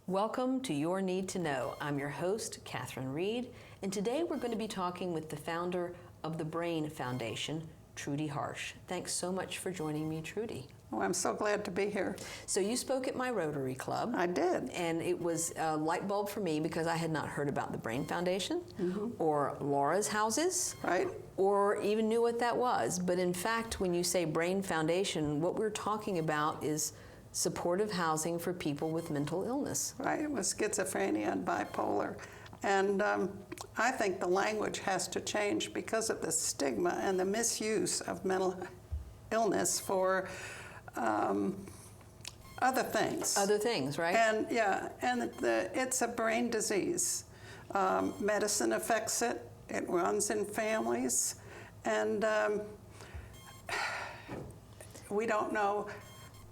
Welcome to Your Need to Know. I'm your host, Catherine Reed, and today we're going to be talking with the founder of the Brain Foundation, Trudy Harsh. Thanks so much for joining me, Trudy. Oh, I'm so glad to be here. So you spoke at my Rotary Club. I did. And it was a light bulb for me because I had not heard about the Brain Foundation or Laura's Houses. Right. Or even knew what that was. But in fact, when you say Brain Foundation, what we're talking about is supportive housing for people with mental illness. Right, with schizophrenia and bipolar. And I think the language has to change because of the stigma and the misuse of mental illness for other things. Other things, right? And it's a brain disease. Medicine affects it. It runs in families. And we don't know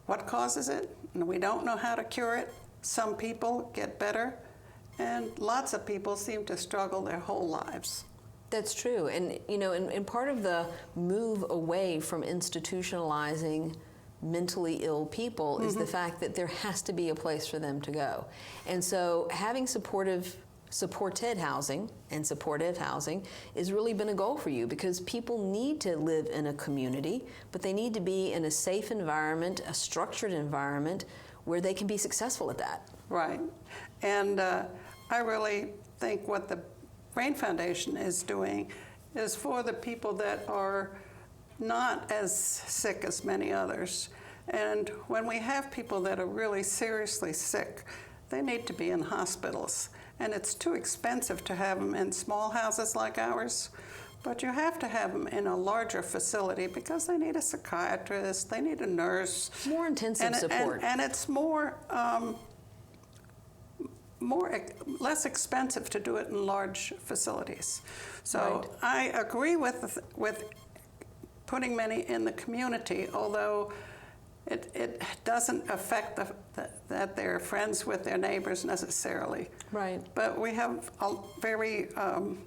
what causes it, and we don't know how to cure it. Some people get better, and lots of people seem to struggle their whole lives. That's true. And, you know, and part of the move away from institutionalizing mentally ill people is the fact that there has to be a place for them to go. And so having supported housing and supportive housing has really been a goal for you because people need to live in a community, but they need to be in a safe environment, a structured environment where they can be successful at that. Right. And I really think what the Brain Foundation is doing is for the people that are not as sick as many others. And when we have people that are really seriously sick, they need to be in hospitals. And it's too expensive to have them in small houses like ours, but you have to have them in a larger facility because they need a psychiatrist, they need a nurse. More intensive support. And it's less expensive to do it in large facilities. So Right. I agree with putting many in the community, although it doesn't affect that they're friends with their neighbors necessarily. Right. But we have very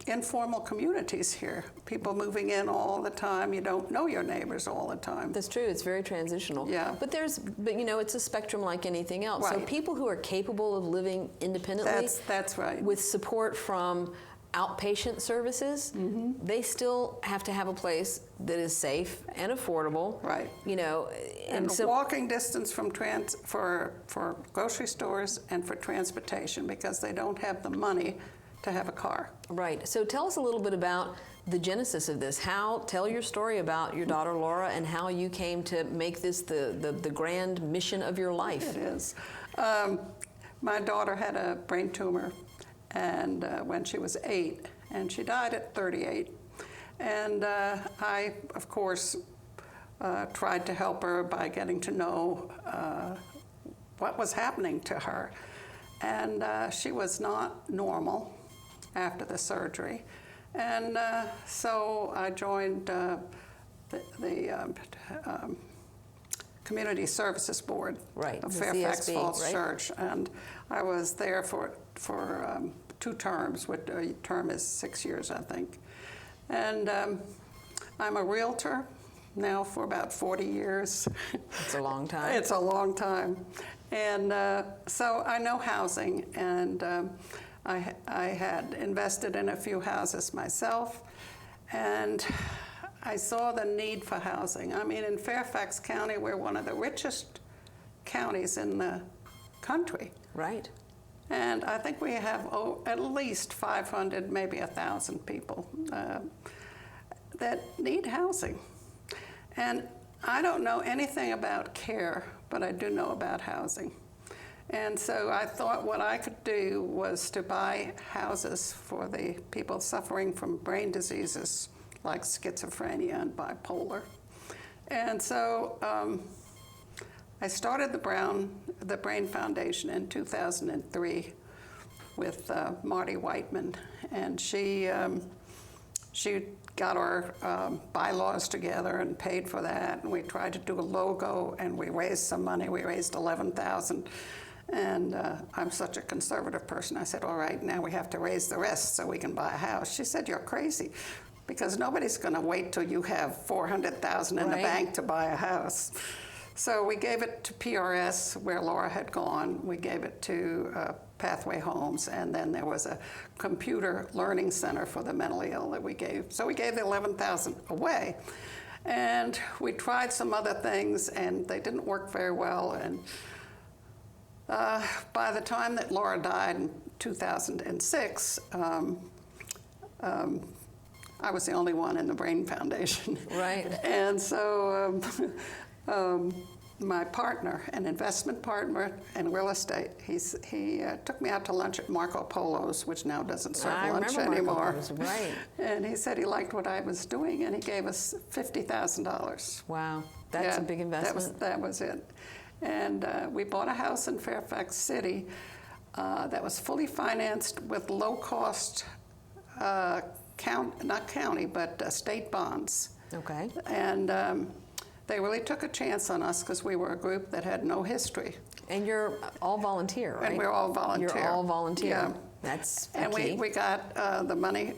informal communities here. People moving in all the time. You don't know your neighbors all the time. That's true. It's very transitional. Yeah. But you know, it's a spectrum like anything else. Right. So people who are capable of living independently, That's right. with support from outpatient services, they still have to have a place that is safe and affordable. Right. You know, and so walking distance from for grocery stores and for transportation because they don't have the money to have a car. right. So tell us a little bit about the genesis of this. Tell your story about your daughter Laura and how you came to make this the grand mission of your life. It is. My daughter had a brain tumor, and when she was 8, and she died at 38. And I, of course, tried to help her by getting to know what was happening to her. And she was not normal after the surgery. And so I joined the Community Services Board Right, of the Fairfax CSB, Falls right? Church, and I was there for 2 terms. Which a term is 6 years, I think. And I'm a realtor now for about 40 years. It's a long time. It's a long time, and so I know housing, and I had invested in a few houses myself, and I saw the need for housing. I mean, in Fairfax County, we're one of the richest counties in the country. Right. And I think we have at least 500, maybe 1,000 people that need housing. And I don't know anything about care, but I do know about housing. And so I thought what I could do was to buy houses for the people suffering from brain diseases like schizophrenia and bipolar. And so I started the Brain Foundation in 2003 with Marty Whiteman, and she got our bylaws together and paid for that, and we tried to do a logo, and we raised some money. We raised $11,000, and I'm such a conservative person. I said, all right, now we have to raise the rest so we can buy a house. She said, you're crazy, because nobody's going to wait till you have $400,000 in the bank to buy a house. So we gave it to PRS, where Laura had gone. We gave it to Pathway Homes, and then there was a computer learning center for the mentally ill that we gave. So we gave the $11,000 away. And we tried some other things, and they didn't work very well. And by the time that Laura died in 2006, I was the only one in the Brain Foundation. Right. And so my partner, an investment partner in real estate, he took me out to lunch at Marco Polo's, which now doesn't serve lunch anymore. Marco Polo's, right. And he said he liked what I was doing, and he gave us $50,000. Wow, that's a big investment. That was it. And we bought a house in Fairfax City that was fully financed with low-cost not county, but state bonds. Okay. And they really took a chance on us because we were a group that had no history. And you're all volunteer, right? And we're all volunteer. You're all volunteer. Yeah. That's and key. we got the money.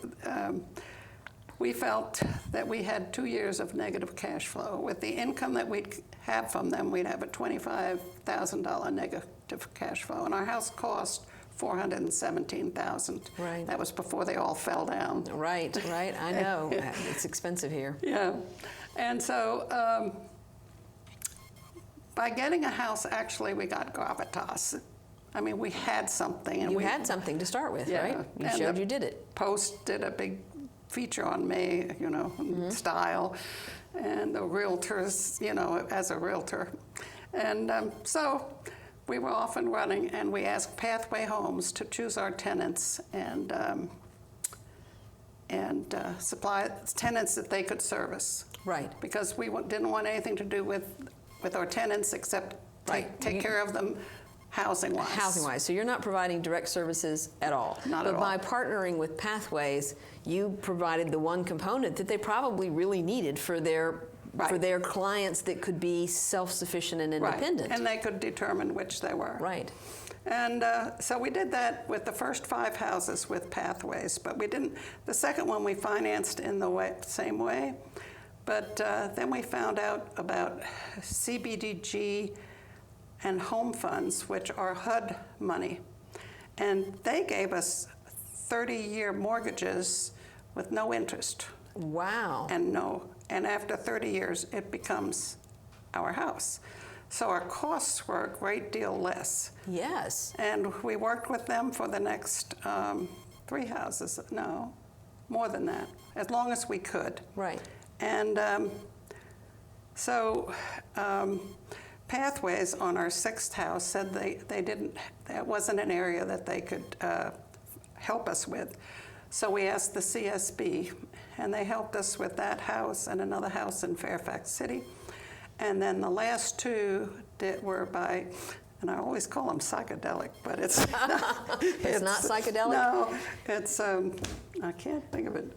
We felt that we had 2 years of negative cash flow. With the income that we'd have from them, we'd have a $25,000 negative cash flow. And our house cost $417,000. Right. That was before they all fell down. Right, right. I know. It's expensive here. Yeah. And so by getting a house, actually, we got gravitas. I mean, we had something. And you had something to start with, yeah, right? You and showed you did it. Post did a big feature on me, you know, style, and the realtors, you know, as a realtor. And so we were off and running, and we asked Pathway Homes to choose our tenants and supply tenants that they could service. Right. Because we didn't want anything to do with our tenants except take care of them housing-wise. Housing-wise. So you're not providing direct services at all. Not at all. But by partnering with Pathways, you provided the one component that they probably really needed for their clients that could be self-sufficient and independent. Right. And they could determine which they were. Right. And so we did that with the first 5 houses with Pathways, but we didn't. The second one we financed in the same way, but then we found out about CBDG and home funds, which are HUD money, and they gave us 30-year mortgages with no interest. Wow. And after 30 years, it becomes our house. So our costs were a great deal less. Yes. And we worked with them for the next 3 houses. No, more than that, as long as we could. Right. And so Pathways on our 6th house said they didn't, that wasn't an area that they could help us with. So we asked the CSB, and they helped us with that house and another house in Fairfax City. And then the last 2 were by, and I always call them psychedelic, but it's not. It's not psychedelic? No, it's, I can't think of it,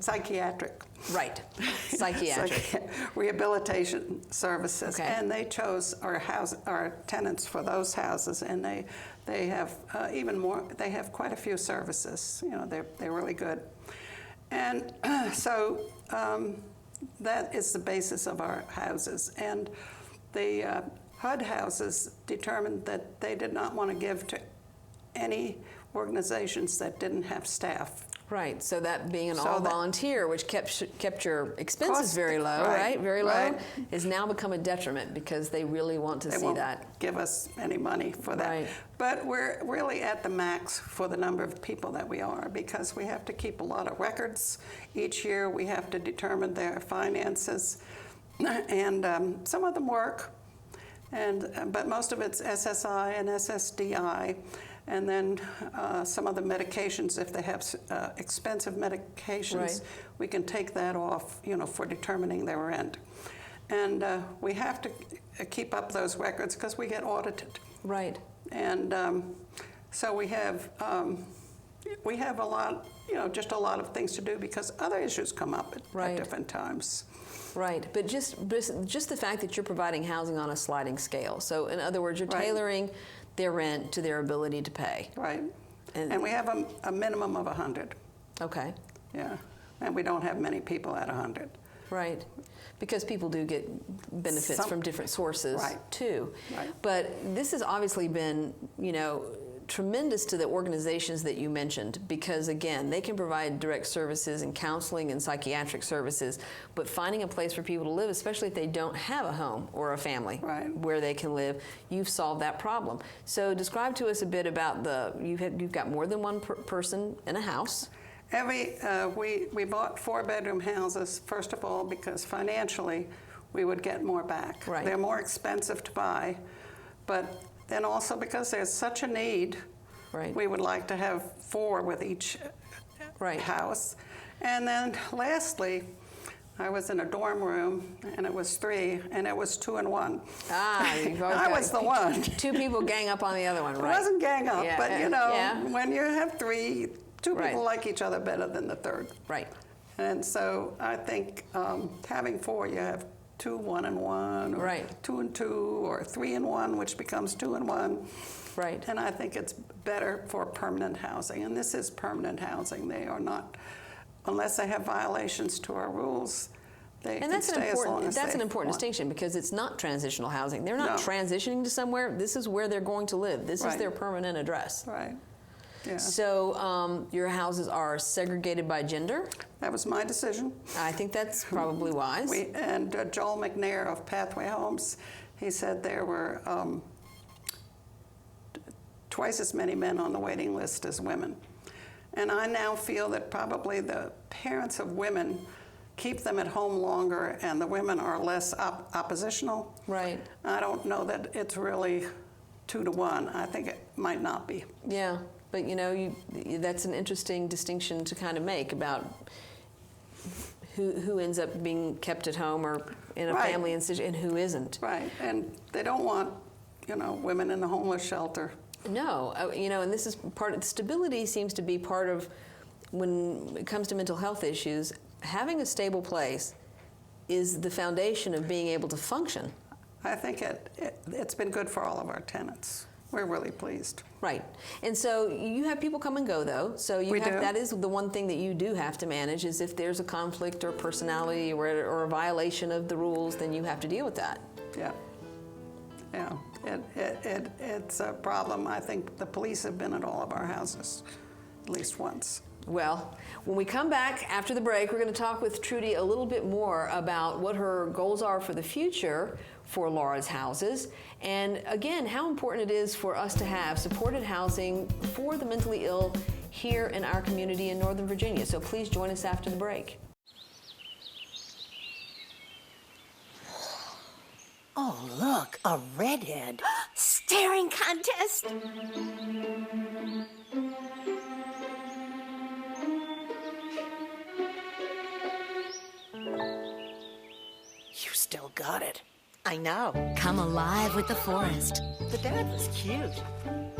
psychiatric. Right, psychiatric. Rehabilitation services. Okay. And they chose our tenants for those houses, and they have even more, they have quite a few services. You know, they're really good. And so that is the basis of our houses. And the HUD houses determined that they did not want to give to any organizations that didn't have staff. Right, so that being an all-volunteer, which kept your expenses very low, right? Very low, has now become a detriment because they really want to see that. They won't give us any money for that. Right. But we're really at the max for the number of people that we are, because we have to keep a lot of records. Each year we have to determine their finances, and some of them work, but most of it's SSI and SSDI. And then some of the medications, if they have expensive medications, we can take that off, you know, for determining their rent. And we have to keep up those records because we get audited. Right. And so we have a lot, you know, just a lot of things to do because other issues come up at different times. Right, but just the fact that you're providing housing on a sliding scale. So in other words, you're tailoring their rent to their ability to pay. Right. And we have a minimum of 100. Okay. Yeah. And we don't have many people at 100. Right. Because people do get benefits from different sources too. Right. But this has obviously been, tremendous to the organizations that you mentioned, because again, they can provide direct services and counseling and psychiatric services, but finding a place for people to live, especially if they don't have a home or a family where they can live, you've solved that problem. So describe to us a bit about you've got more than one person in a house. We bought 4-bedroom houses, first of all, because financially we would get more back. Right. They're more expensive to buy, but then also because there's such a need, we would like to have 4 with each house. And then lastly, I was in a dorm room, and it was 3, and it was 2 and 1. I was the one. 2 people gang up on the other one, right? It wasn't gang up, but when you have 2 people like each other better than the third. Right. And so I think having 4, you have 2, 1 and 1, or 2 and 2, or 3 and 1, which becomes 2 and 1. Right. And I think it's better for permanent housing. And this is permanent housing. They are not, unless they have violations to our rules, they can stay as long as they want. That's an important distinction, because it's not transitional housing. They're not transitioning to somewhere. This is where they're going to live. This is their permanent address. Right. Yeah. So your houses are segregated by gender? That was my decision. I think that's probably wise. And Joel McNair of Pathway Homes, he said there were twice as many men on the waiting list as women. And I now feel that probably the parents of women keep them at home longer, and the women are less oppositional. Right. I don't know that it's really 2 to 1. I think it might not be. Yeah. But that's an interesting distinction to kind of make about who ends up being kept at home or in a family institution and who isn't. Right, and they don't want, women in the homeless shelter. No, and this is stability seems to be part of, when it comes to mental health issues, having a stable place is the foundation of being able to function. I think it's been good for all of our tenants. We're really pleased. Right. And so you have people come and go, though. So that is the one thing that you do have to manage, is if there's a conflict or personality or a violation of the rules, then you have to deal with that. Yeah. Yeah. It's a problem. I think the police have been at all of our houses at least once. Well, when we come back after the break, we're going to talk with Trudy a little bit more about what her goals are for the future for Laura's houses, and again, how important it is for us to have supported housing for the mentally ill here in our community in Northern Virginia. So please join us after the break. Oh, look, a redhead. Staring contest. You still got it. I know. Come alive with the forest. The dad was cute.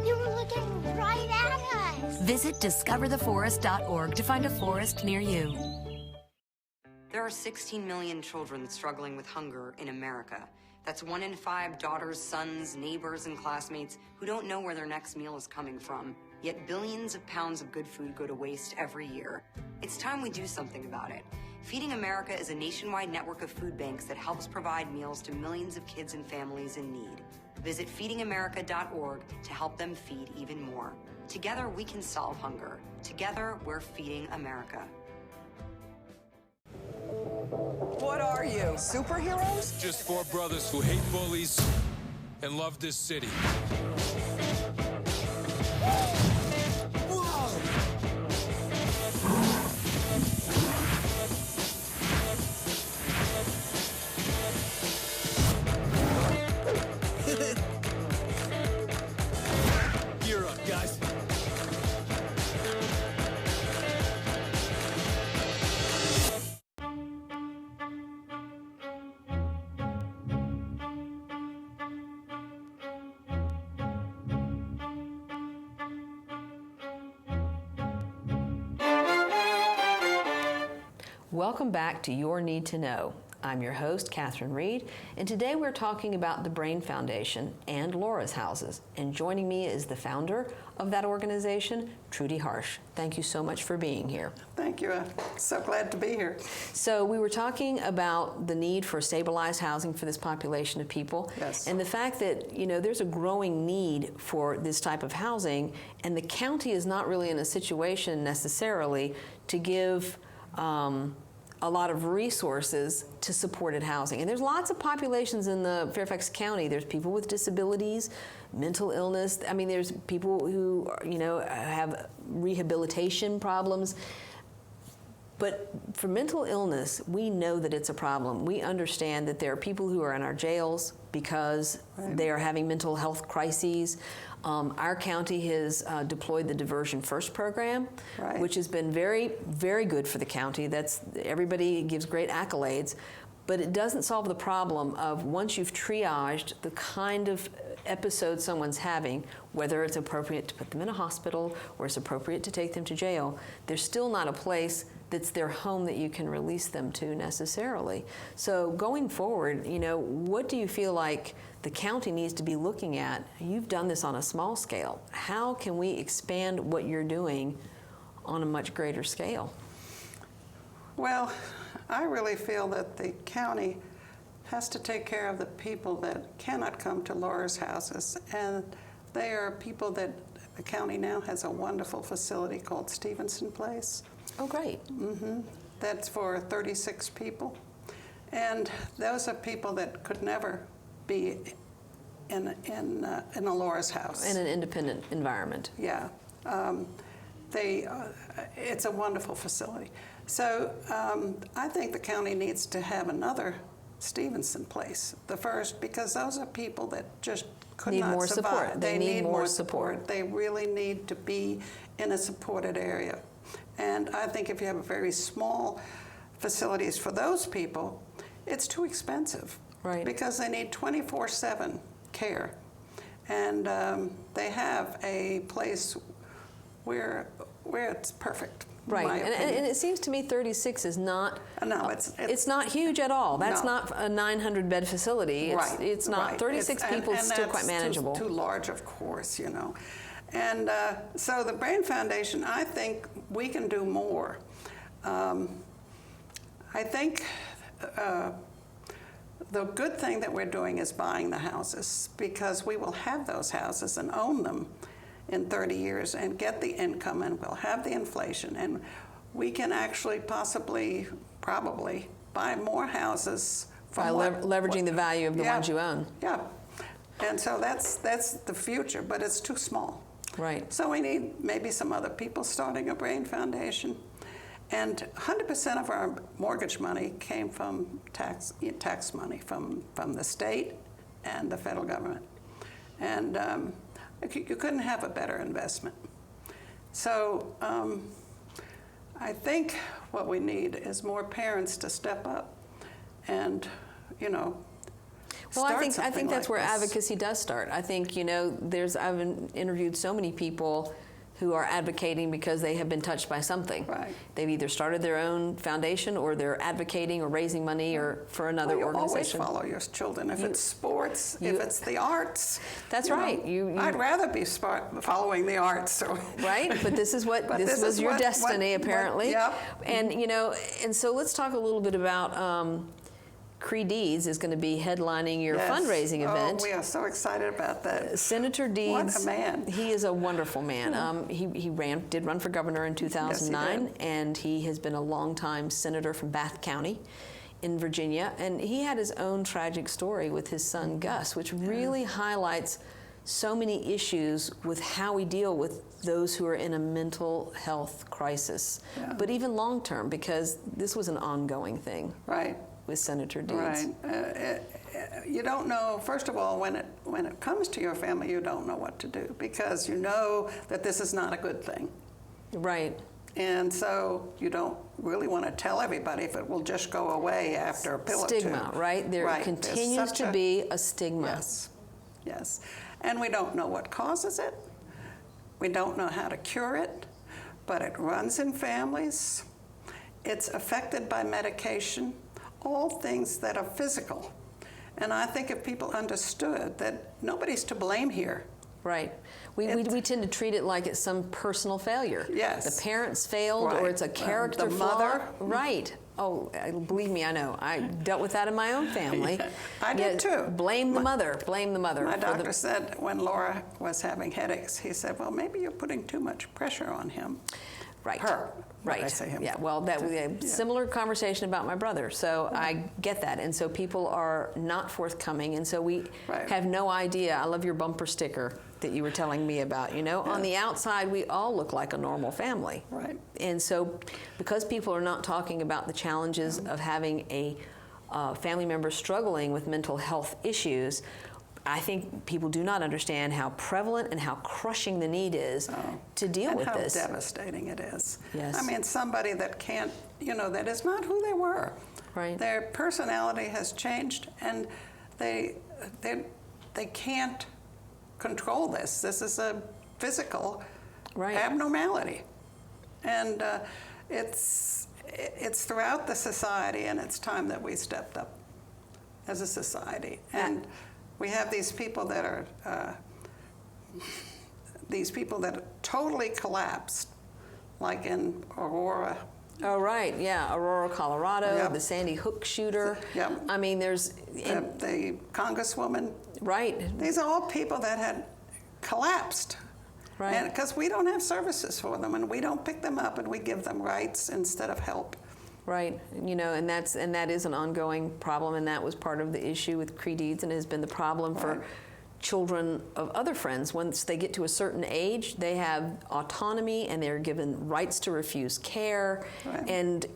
You were looking right at us. Visit discovertheforest.org to find a forest near you. There are 16 million children struggling with hunger in America. That's 1 in 5 daughters, sons, neighbors, and classmates who don't know where their next meal is coming from. Yet billions of pounds of good food go to waste every year. It's time we do something about it. Feeding America is a nationwide network of food banks that helps provide meals to millions of kids and families in need. Visit feedingamerica.org to help them feed even more. Together, we can solve hunger. Together, we're feeding America. What are you, superheroes? Just 4 brothers who hate bullies and love this city. Gear up, guys. Welcome back to Your Need to Know. I'm your host, Catherine Reed, and today we're talking about the Brain Foundation and Laura's Houses. And joining me is the founder of that organization, Trudy Harsh. Thank you so much for being here. Thank you. I'm so glad to be here. So we were talking about the need for stabilized housing for this population of people. Yes. And the fact that, there's a growing need for this type of housing, and the county is not really in a situation necessarily to give a lot of resources to supported housing. And there's lots of populations in the Fairfax County. There's people with disabilities, mental illness. I mean, there's people who, have rehabilitation problems. But for mental illness, we know that it's a problem. We understand that there are people who are in our jails because they are having mental health crises. Our county has deployed the Diversion First program, which has been very, very good for the county. Everybody gives great accolades, but it doesn't solve the problem of once you've triaged the kind of episode someone's having, whether it's appropriate to put them in a hospital or it's appropriate to take them to jail, there's still not a place that's their home that you can release them to necessarily. So going forward, what do you feel like the county needs to be looking at? You've done this on a small scale. How can we expand what you're doing on a much greater scale? Well, I really feel that the county has to take care of the people that cannot come to Laura's Houses. And they are people that the county now has a wonderful facility called Stevenson Place. Oh, great. That's for 36 people. And those are people that could never be in a Laura's house. In an independent environment. Yeah. It's a wonderful facility. So I think the county needs to have another Stevenson Place, the first, because those are people that just could not more survive. Support. They need more support. They really need to be in a supported area. And I think if you have very small facilities for those people, it's too expensive. Right. Because they need 24/7 care. And they have a place where it's perfect. Right, and it seems to me 36 is not. No, it's not huge at all. That's not a 900-bed facility. It's not. 36 people is still quite manageable. Too large, of course, And so the Brain Foundation, I think we can do more. I think the good thing that we're doing is buying the houses, because we will have those houses and own them in 30 years and get the income, and we'll have the inflation, and we can actually probably buy more houses by leveraging the value of the ones you own. Yeah, and so that's the future, but it's too small. Right. So we need maybe some other people starting a Brain Foundation, and 100% of our mortgage money came from tax money from the state and the federal government, and you couldn't have a better investment. So I think what we need is more parents to step up and, Well, I think like that's where this. advocacy does start. I think, I've interviewed so many people who are advocating because they have been touched by something. Right. They've either started their own foundation, or they're advocating or raising money or for another organization. You always follow your children. If it's sports, if it's the arts. That's right. I'd rather be following the arts. Right, but this is what this was your destiny, apparently. Yep. And and so let's talk a little bit about. Cree Deeds is going to be headlining your fundraising event. Oh, we are so excited about that. Senator Deeds. What a man. He is a wonderful man. He did run for governor in 2009, and he has been a longtime senator from Bath County in Virginia. And he had his own tragic story with his son Gus, which really highlights so many issues with how we deal with those who are in a mental health crisis, but even long term, because this was an ongoing thing. Right. With Senator Deeds. Right. You don't know, first of all, when it comes to your family, you don't know what to do, because you know that this is not a good thing. Right. And so you don't really want to tell everybody if it will just go away after a pill or two. Stigma, right? There continues to be a stigma. Yes. Yes. And we don't know what causes it. We don't know how to cure it, but it runs in families. It's affected by medication. all things that are physical. And I think if people understood that nobody's to blame here. Right. We tend to treat it like it's some personal failure. Yes. The parents failed, Right. or it's a character The flaw. mother. Right. Oh, believe me, I know. I dealt with that in my own family. I did too. Blame the mother. Blame the mother. My doctor said when Laura was having headaches, he said, well, maybe you're putting too much pressure on him. Right. Her. Right. I say him. Yeah. Well, that was a similar conversation about my brother. So I get that. And so people are not forthcoming. And so we Right. have no idea. I love your bumper sticker that you were telling me about. You know, on the outside, we all look like a normal family. Right. And so because people are not talking about the challenges of having a family member struggling with mental health issues, I think people do not understand how prevalent and how crushing the need is to deal with this. And how devastating it is. Yes. I mean, somebody that can't, that is not who they were. Right. Their personality has changed, and they can't control this. This is a physical abnormality. And it's throughout the society, and it's time that we stepped up as a society. And we have these people that are totally collapsed, like in Aurora. Oh, right, yeah, Aurora, Colorado, Yep. the Sandy Hook shooter. Yep. I mean, there's... The Congresswoman. Right. These are all people that had collapsed. Right. Because we don't have services for them, and we don't pick them up, and we give them rights instead of help. Right, and that is an ongoing problem, and that was part of the issue with CREDEEDS, and has been the problem for children of other friends. Once they get to a certain age, they have autonomy and they're given rights to refuse care, and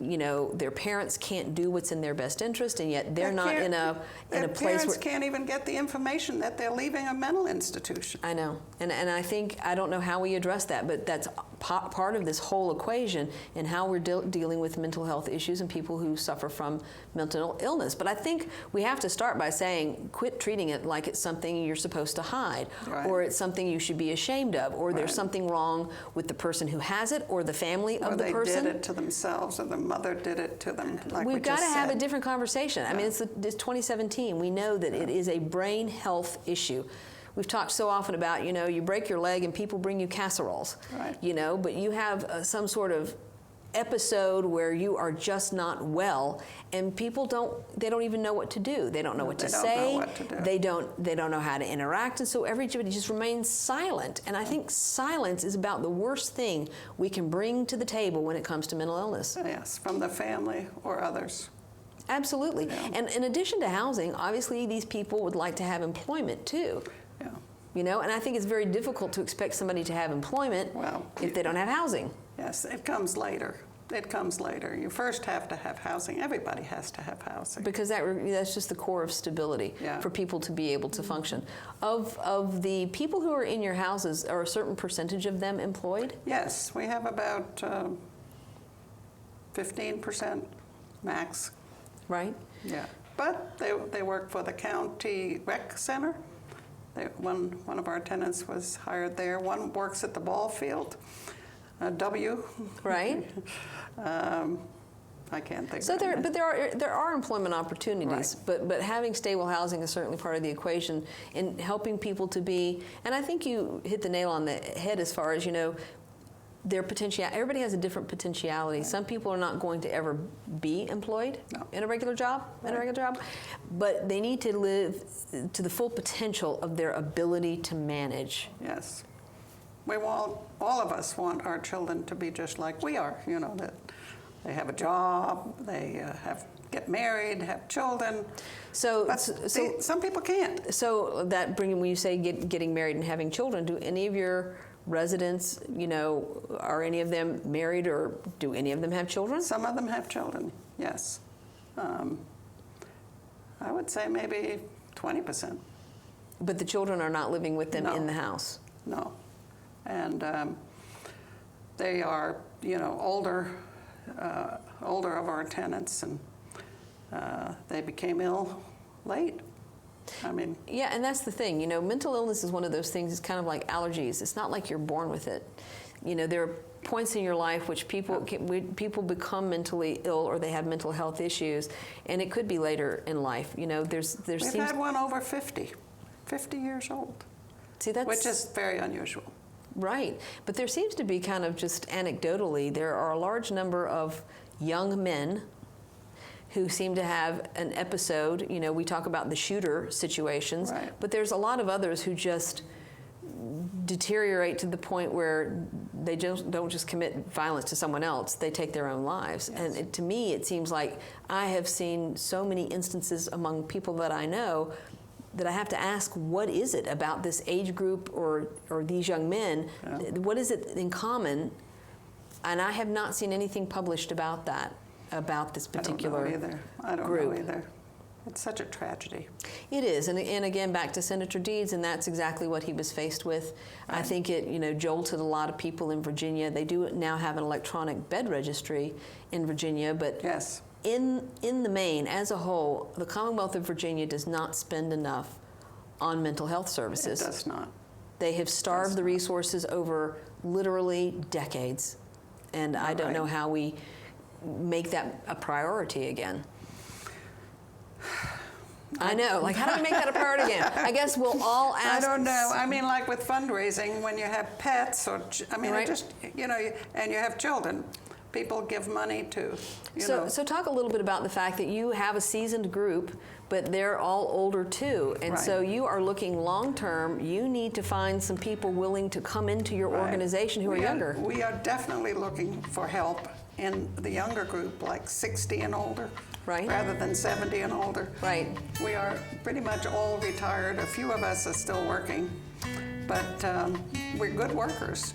their parents can't do what's in their best interest, and yet they're not in a place parents where can't even get the information that they're leaving a mental institution. I know, and I don't know how we address that, but that's part of this whole equation and how we're dealing with mental health issues and people who suffer from mental illness. But I think we have to start by saying, quit treating it like it's something you're supposed to hide, or it's something you should be ashamed of, or there's something wrong with the person who has it, or the family of the person. Or they did it to themselves, or the mother did it to them. Like We've got to have a said. different conversation. I mean, it's 2017. We know that it is a brain health issue. We've talked so often about, you break your leg and people bring you casseroles, but you have some sort of episode where you are just not well, and people don't even know what to do. They don't know what to say. They don't know how to interact, and so everybody just remains silent. And I think silence is about the worst thing we can bring to the table when it comes to mental illness. Yes, from the family or others. Absolutely. Yeah. And in addition to housing, obviously these people would like to have employment too. Yeah. And I think it's very difficult to expect somebody to have employment if they don't have housing. Yes, it comes later. It comes later. You first have to have housing. Everybody has to have housing. Because that's just the core of stability for people to be able to function. Of the people who are in your houses, are a certain percentage of them employed? Yes, we have about 15% max. Right. Yeah, but they work for the county rec center. One of our tenants was hired there. One works at the ball field. W. Right. I can't think. So of it. but there are employment opportunities. Right. But having stable housing is certainly part of the equation in helping people to be. And I think you hit the nail on the head as far as their potential. Everybody has a different potentiality. Right. Some people are not going to ever be employed in a regular job. But they need to live to the full potential of their ability to manage. Yes. We want, all of us want our children to be just like we are, that they have a job, they get married, have children. But some people can't. So when you say getting married and having children, do any of your residents, are any of them married, or do any of them have children? Some of them have children, yes. I would say maybe 20%. But the children are not living with them in the house? No. And they are, older of our tenants, and they became ill late. I mean. Yeah, and that's the thing. Mental illness is one of those things. It's kind of like allergies. It's not like you're born with it. there are points in your life which people become mentally ill or they have mental health issues, and it could be later in life. We've had one over 50 years old. See, which is very unusual. Right, but there seems to be kind of just anecdotally, there are a large number of young men who seem to have an episode. We talk about the shooter situations, right. But there's a lot of others who just deteriorate to the point where they don't just commit violence to someone else, they take their own lives. Yes. And to me, it seems like I have seen so many instances among people that I know that I have to ask, what is it about this age group or these young men? Yeah. What is it in common? And I have not seen anything published about that, about this particular group. I don't know either. It's such a tragedy. It is, and again, back to Senator Deeds, and that's exactly what he was faced with. Right. I think it, jolted a lot of people in Virginia. They do now have an electronic bed registry in Virginia, but yes. In the main, as a whole, the Commonwealth of Virginia does not spend enough on mental health services. It does not. They have starved the resources over literally decades, and I don't know how we make that a priority again. I know, like, how do we make that a priority again? I guess we'll all ask. I don't know. I mean, like with fundraising, when you have pets, or right. it just, and you have children, people give money to, So talk a little bit about the fact that you have a seasoned group, but they're all older too. And right. so you are looking long term. You need to find some people willing to come into your right. organization who are younger. We are definitely looking for help in the younger group, like 60 and older. Right. Rather than 70 and older. Right. We are pretty much all retired. A few of us are still working, but we're good workers.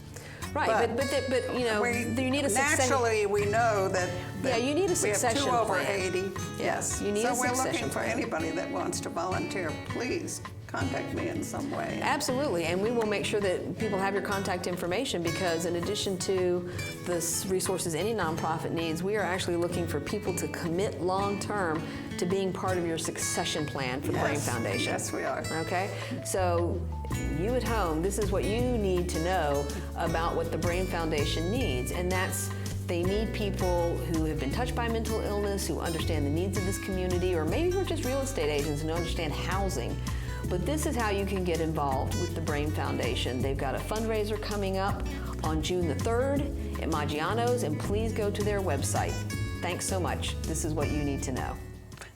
Right, but you need a succession. Naturally, we know that you need a succession we have 2 over plan. 80. Yes. You need a so we're succession looking for plan. anybody that wants to volunteer. Please contact me in some way. Absolutely, and we will make sure that people have your contact information, because in addition to the resources any nonprofit needs, we are actually looking for people to commit long term to being part of your succession plan for the Brain Foundation. Yes, we are. Okay, so you at home, this is what you need to know about what the Brain Foundation needs, and that's they need people who have been touched by mental illness, who understand the needs of this community, or maybe who are just real estate agents and understand housing. But this is how you can get involved with the Brain Foundation. They've got a fundraiser coming up on June the 3rd at Maggiano's, and please go to their website. Thanks so much. This is what you need to know.